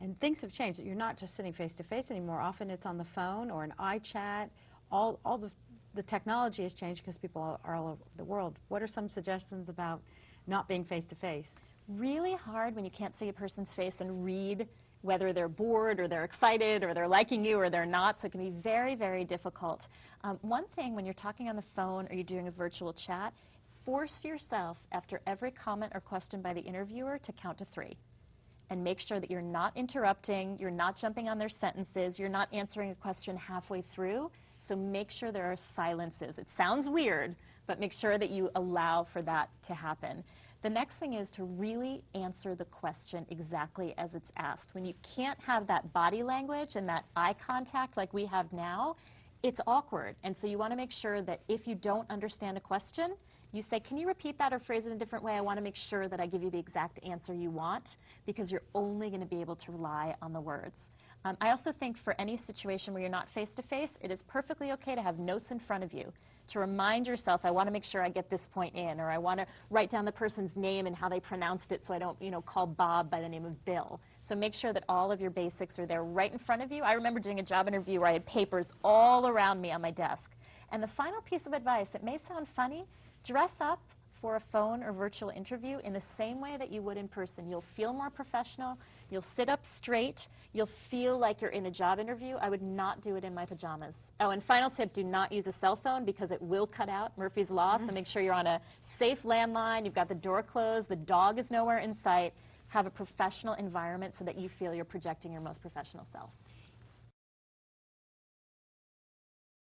And things have changed. You're not just sitting face to face anymore. Often it's on the phone or an iChat. All the technology has changed because people are all over the world. What are some suggestions about not being face to face? Really hard when you can't see a person's face and read whether they're bored or they're excited or they're liking you or they're not, so it can be very, very difficult. One thing when you're talking on the phone or you're doing a virtual chat, force yourself after every comment or question by the interviewer to count to 3. And make sure that you're not interrupting, you're not jumping on their sentences, you're not answering a question halfway through. So make sure there are silences. It sounds weird, but make sure that you allow for that to happen. The next thing is to really answer the question exactly as it's asked. When you can't have that body language and that eye contact like we have now, it's awkward. And so you want to make sure that if you don't understand a question, you say, can you repeat that or phrase it in a different way? I want to make sure that I give you the exact answer you want, because you're only going to be able to rely on the words. I also think for any situation where you're not face-to-face, it is perfectly okay to have notes in front of you to remind yourself, I want to make sure I get this point in, or I want to write down the person's name and how they pronounced it so I don't, call Bob by the name of Bill. So make sure that all of your basics are there right in front of you. I remember doing a job interview where I had papers all around me on my desk. And the final piece of advice, it may sound funny, dress up for a phone or virtual interview in the same way that you would in person. You'll feel more professional, you'll sit up straight, you'll feel like you're in a job interview. I would not do it in my pajamas. Oh, and final tip, do not use a cell phone because it will cut out, Murphy's Law, so make sure you're on a safe landline, you've got the door closed, the dog is nowhere in sight. Have a professional environment so that you feel you're projecting your most professional self.